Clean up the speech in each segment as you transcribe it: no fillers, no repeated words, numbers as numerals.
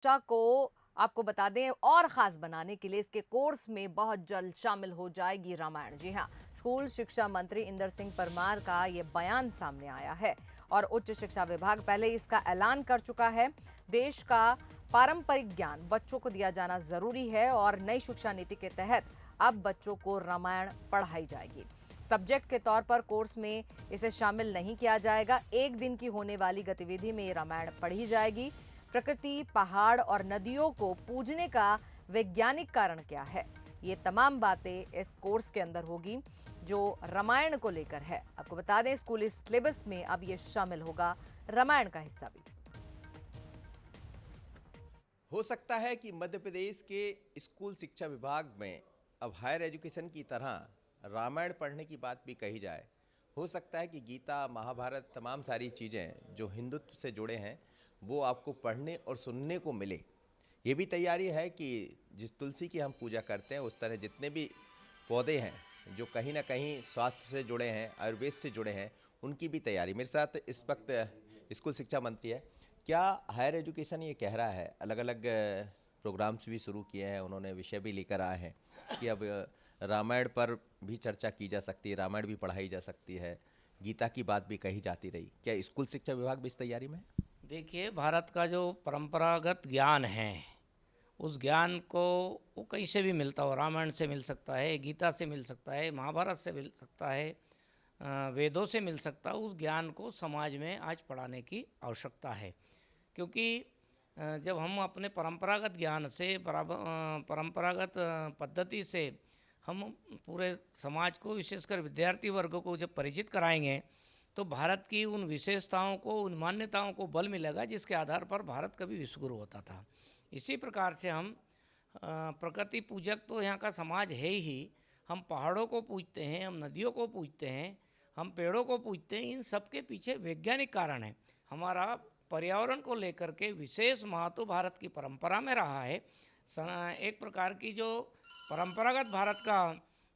शिक्षा को आपको बता दें और ख़ास बनाने के लिए इसके कोर्स में बहुत जल्द शामिल हो जाएगी रामायण। जी हाँ, स्कूल शिक्षा मंत्री इंदर सिंह परमार का ये बयान सामने आया है और उच्च शिक्षा विभाग पहले इसका ऐलान कर चुका है। देश का पारंपरिक ज्ञान बच्चों को दिया जाना जरूरी है और नई शिक्षा नीति के तहत अब बच्चों को रामायण पढ़ाई जाएगी। सब्जेक्ट के तौर पर कोर्स में इसे शामिल नहीं किया जाएगा। एक दिन की होने वाली गतिविधि में ये रामायण पढ़ी जाएगी। प्रकृति, पहाड़ और नदियों को पूजने का वैज्ञानिक कारण क्या है, ये तमाम बातें इस कोर्स के अंदर होगी जो रामायण को लेकर है। आपको बता दें स्कूली सिलेबस में अब ये शामिल होगा, रामायण का हिस्सा भी। हो सकता है कि मध्य प्रदेश के स्कूल शिक्षा विभाग में अब हायर एजुकेशन की तरह रामायण पढ़ने की बात भी कही जाए। हो सकता है कि गीता, महाभारत, तमाम सारी चीज़ें जो हिंदुत्व से जुड़े हैं वो आपको पढ़ने और सुनने को मिले। ये भी तैयारी है कि जिस तुलसी की हम पूजा करते हैं उस तरह जितने भी पौधे हैं जो कहीं ना कहीं स्वास्थ्य से जुड़े हैं, आयुर्वेद से जुड़े हैं, उनकी भी तैयारी। मेरे साथ इस वक्त स्कूल शिक्षा मंत्री है। क्या हायर एजुकेशन ये कह रहा है, अलग अलग प्रोग्राम्स भी शुरू किए हैं, उन्होंने विषय भी लेकर आए हैं कि अब रामायण पर भी चर्चा की जा सकती है, रामायण भी पढ़ाई जा सकती है, गीता की बात भी कही जाती रही। क्या स्कूल शिक्षा विभाग भी इस तैयारी में है? देखिए, भारत का जो परंपरागत ज्ञान है, उस ज्ञान को वो कहीं से भी मिलता हो। रामायण से मिल सकता है, गीता से मिल सकता है, महाभारत से मिल सकता है, वेदों से मिल सकता है। उस ज्ञान को समाज में आज पढ़ाने की आवश्यकता है, क्योंकि जब हम अपने परंपरागत ज्ञान से परंपरागत पद्धति से हम पूरे समाज को, विशेषकर विद्यार्थी वर्ग को जब परिचित कराएंगे, तो भारत की उन विशेषताओं को, उन मान्यताओं को बल मिलेगा जिसके आधार पर भारत कभी विश्वगुरु होता था। इसी प्रकार से हम प्रकृति पूजक तो यहाँ का समाज है ही। हम पहाड़ों को पूजते हैं, हम नदियों को पूजते हैं, हम पेड़ों को पूजते हैं। इन सब के पीछे वैज्ञानिक कारण है। हमारा पर्यावरण को लेकर के विशेष महत्व भारत की परंपरा में रहा है। एक प्रकार की जो परंपरागत भारत का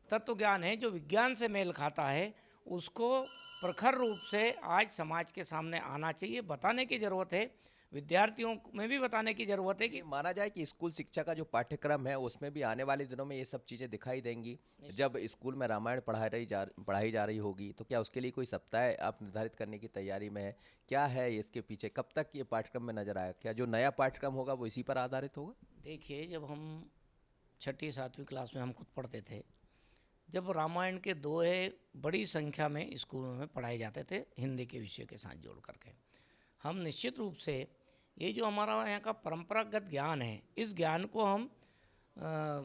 तत्व ज्ञान है, जो विज्ञान से मेल खाता है, उसको प्रखर रूप से आज समाज के सामने आना चाहिए। बताने की ज़रूरत है, विद्यार्थियों में भी बताने की ज़रूरत है कि माना जाए कि स्कूल शिक्षा का जो पाठ्यक्रम है उसमें भी आने वाले दिनों में ये सब चीज़ें दिखाई देंगी। जब स्कूल में रामायण पढ़ाई जा रही होगी तो क्या उसके लिए कोई सप्ताह आप निर्धारित करने की तैयारी में है? क्या है इसके पीछे, कब तक ये पाठ्यक्रम में नजर आया? क्या जो नया पाठ्यक्रम होगा वो इसी पर आधारित होगा? देखिए, जब हम छठी 7वीं क्लास में हम खुद पढ़ते थे, जब रामायण के दोहे बड़ी संख्या में स्कूलों में पढ़ाए जाते थे हिंदी के विषय के साथ जोड़ करके, हम निश्चित रूप से ये जो हमारा यहाँ का परंपरागत ज्ञान है, इस ज्ञान को हम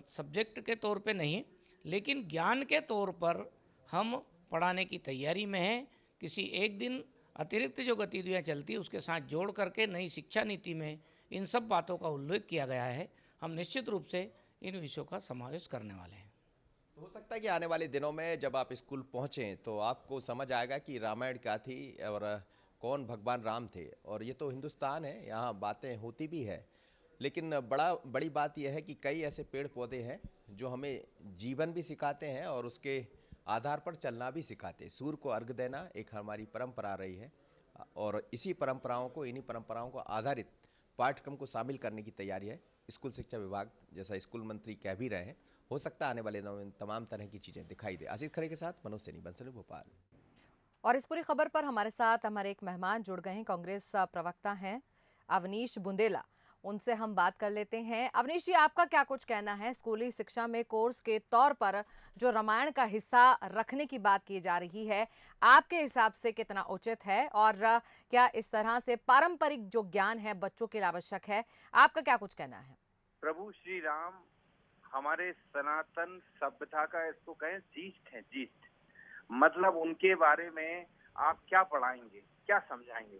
सब्जेक्ट के तौर पे नहीं, लेकिन ज्ञान के तौर पर हम पढ़ाने की तैयारी में हैं। किसी एक दिन अतिरिक्त जो गतिविधियाँ चलती है उसके साथ जोड़ करके नई शिक्षा नीति में इन सब बातों का उल्लेख किया गया है। हम निश्चित रूप से इन विषयों का समावेश करने वाले हैं। तो हो सकता है कि आने वाले दिनों में जब आप स्कूल पहुंचें तो आपको समझ आएगा कि रामायण क्या थी और कौन भगवान राम थे। और ये तो हिंदुस्तान है, यहाँ बातें होती भी है, लेकिन बड़ी बात यह है कि कई ऐसे पेड़ पौधे हैं जो हमें जीवन भी सिखाते हैं और उसके आधार पर चलना भी सिखाते हैं। सूर्य को अर्घ देना एक हमारी परंपरा रही है और इसी परंपराओं को, इन्हीं परंपराओं को आधारित पाठ्यक्रम को शामिल करने की तैयारी है स्कूल शिक्षा विभाग, जैसा स्कूल मंत्री कह भी रहे हैं। हो सकता है आने वाले दिनों में तमाम तरह की चीज़ें दिखाई दे। आशीष खरे के साथ मनोज सैनी, बंसल, भोपाल। और इस पूरी खबर पर हमारे साथ हमारे एक मेहमान जुड़ गए हैं, कांग्रेस प्रवक्ता हैं अवनीश बुंदेला। उनसे हम बात कर लेते हैं। अवनीश जी, आपका क्या कुछ कहना है, स्कूली शिक्षा में कोर्स के तौर पर जो रामायण का हिस्सा रखने की बात की जा रही है, आपके हिसाब से कितना उचित है और क्या इस तरह से पारंपरिक जो ज्ञान है बच्चों के लिए आवश्यक है? आपका क्या कुछ कहना है? प्रभु श्री राम हमारे सनातन सभ्यता का, इसको कहें, जीस्ट है। जीस्ट मतलब उनके बारे में आप क्या पढ़ाएंगे, क्या समझाएंगे?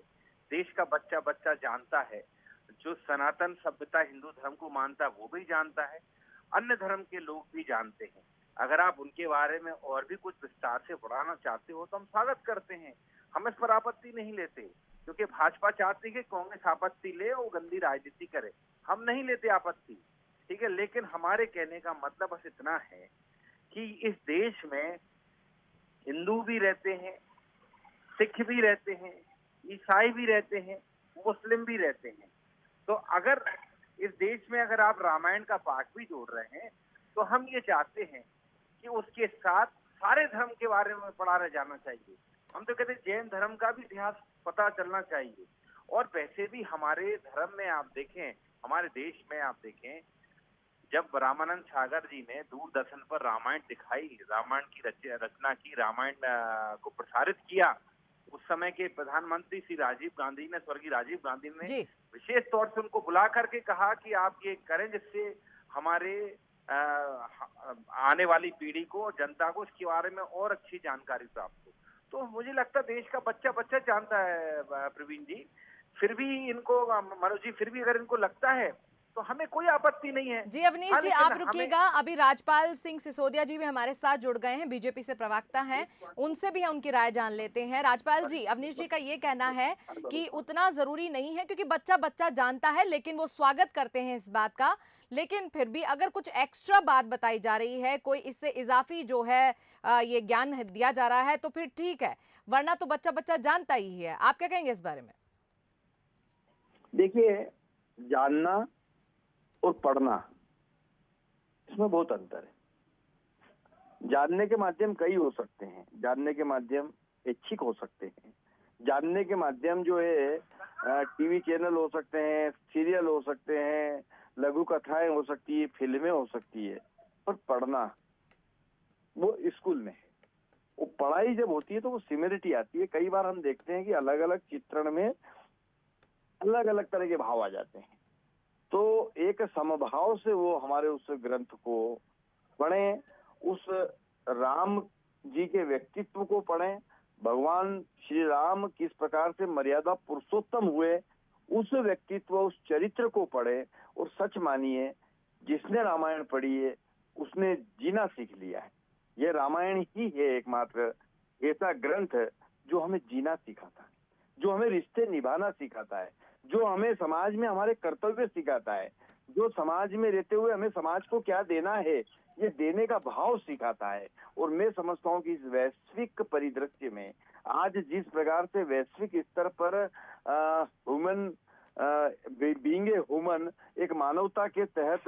देश का बच्चा बच्चा जानता है। जो सनातन सभ्यता हिंदू धर्म को मानता है वो भी जानता है, अन्य धर्म के लोग भी जानते हैं। अगर आप उनके बारे में और भी कुछ विस्तार से पढ़ाना चाहते हो तो हम स्वागत करते हैं, हम इस पर आपत्ति नहीं लेते। क्योंकि भाजपा चाहती है कि कांग्रेस आपत्ति ले और गंदी राजनीति करे, हम नहीं लेते आपत्ति, ठीक है। लेकिन हमारे कहने का मतलब बस इतना है कि इस देश में हिंदू भी रहते हैं, सिख भी रहते हैं, ईसाई भी रहते हैं, मुस्लिम भी रहते हैं। तो अगर इस देश में अगर आप रामायण का पाठ भी जोड़ रहे हैं तो हम ये चाहते हैं कि उसके साथ सारे धर्म के बारे में पढ़ाया जाना चाहिए। हम तो कहते हैं जैन धर्म का भी इतिहास पता चलना चाहिए। और वैसे भी हमारे धर्म में आप देखें, हमारे देश में आप देखें, जब रामानंद सागर जी ने दूरदर्शन पर रामायण दिखाई, रामायण की रचना की, रामायण को प्रसारित किया, उस समय के प्रधानमंत्री श्री राजीव गांधी ने, स्वर्गीय राजीव गांधी ने जी। विशेष तौर से उनको बुला करके कहा कि आप ये करें जिससे हमारे आने वाली पीढ़ी को, जनता को इसके बारे में और अच्छी जानकारी प्राप्त हो। तो मुझे लगता है देश का बच्चा बच्चा जानता है प्रवीण जी। फिर भी इनको, मनोज जी, फिर भी अगर इनको लगता है तो हमें कोई आपत्ति नहीं है। जी अवनीश जी, आप रुकिएगा, अभी राजपाल सिंह सिसोदिया जी भी हमारे साथ जुड़ गए हैं, बीजेपी से प्रवक्ता हैं, उनसे भी उनकी राय जान लेते हैं। राजपाल जी, अवनीश जी का ये कहना है कि उतना जरूरी नहीं है क्योंकि बच्चा बच्चा जानता है, लेकिन वो स्वागत करते हैं इस बात का। लेकिन फिर भी अगर कुछ एक्स्ट्रा बात बताई जा रही है, कोई इससे इजाफी जो है ये ज्ञान दिया जा रहा है तो फिर ठीक है, वरना तो बच्चा बच्चा जानता ही है। आप क्या कहेंगे इस बारे में? देखिए, जानना और पढ़ना, इसमें बहुत अंतर है। जानने के माध्यम कई हो सकते हैं। जानने के माध्यम ऐच्छिक हो सकते हैं, जानने के माध्यम जो है टीवी चैनल हो सकते हैं, सीरियल हो सकते हैं, लघु कथाएं हो सकती है, फिल्में हो सकती है। पर पढ़ना वो स्कूल में है। वो पढ़ाई जब होती है तो वो सिमिलरिटी आती है। कई बार हम देखते हैं कि अलग अलग चित्रण में अलग अलग तरह के भाव आ जाते हैं, तो एक समभाव से वो हमारे उस ग्रंथ को पढ़ें, उस राम जी के व्यक्तित्व को पढ़ें, भगवान श्री राम किस प्रकार से मर्यादा पुरुषोत्तम हुए, उस व्यक्तित्व, उस चरित्र को पढ़ें। और सच मानिए, जिसने रामायण पढ़ी है उसने जीना सीख लिया है। ये रामायण ही है एकमात्र ऐसा ग्रंथ जो हमें जीना सिखाता है, जो हमें रिश्ते निभाना सिखाता है, जो हमें समाज में हमारे कर्तव्य सिखाता है, जो समाज में रहते हुए हमें समाज को क्या देना है, ये देने का भाव सिखाता है। और मैं समझता हूँ कि इस वैश्विक परिदृश्य में आज जिस प्रकार से वैश्विक स्तर पर ह्यूमन बीइंग ए ह्यूमन, एक मानवता के तहत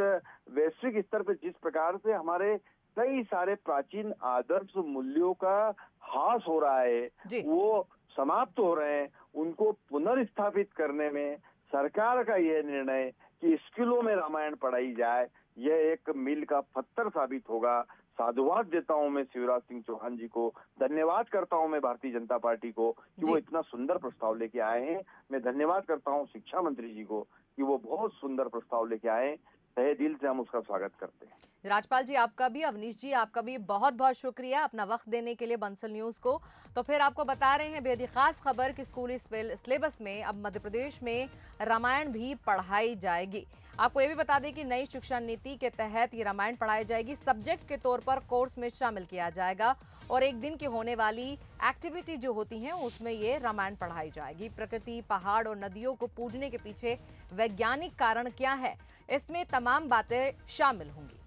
वैश्विक स्तर पर जिस प्रकार से हमारे कई सारे प्राचीन आदर्श मूल्यों का ह्रास हो रहा है, वो समाप्त हो रहे हैं, उनको पुनर्स्थापित करने में सरकार का यह निर्णय कि स्कूलों में रामायण पढ़ाई जाए, यह एक मील का पत्थर साबित होगा। साधुवाद देता हूं मैं शिवराज सिंह चौहान जी को, धन्यवाद करता हूं मैं भारतीय जनता पार्टी को कि वो इतना सुंदर प्रस्ताव लेके आए हैं। मैं धन्यवाद करता हूं शिक्षा मंत्री जी को कि वो बहुत सुंदर प्रस्ताव लेके आए। तहे दिल से हम उसका स्वागत करते हैं। राजपाल जी आपका भी, अवनीश जी आपका भी बहुत बहुत शुक्रिया अपना वक्त देने के लिए बंसल न्यूज को। तो फिर आपको बता रहे हैं बेहद खास खबर कि स्कूली सिलेबस में अब मध्य प्रदेश में रामायण भी पढ़ाई जाएगी। आपको ये भी बता दें कि नई शिक्षा नीति के तहत ये रामायण पढ़ाई जाएगी, सब्जेक्ट के तौर पर कोर्स में शामिल किया जाएगा और एक दिन की होने वाली एक्टिविटी जो होती हैं उसमें ये रामायण पढ़ाई जाएगी। प्रकृति, पहाड़ और नदियों को पूजने के पीछे वैज्ञानिक कारण क्या है, इसमें तमाम बातें शामिल होंगी।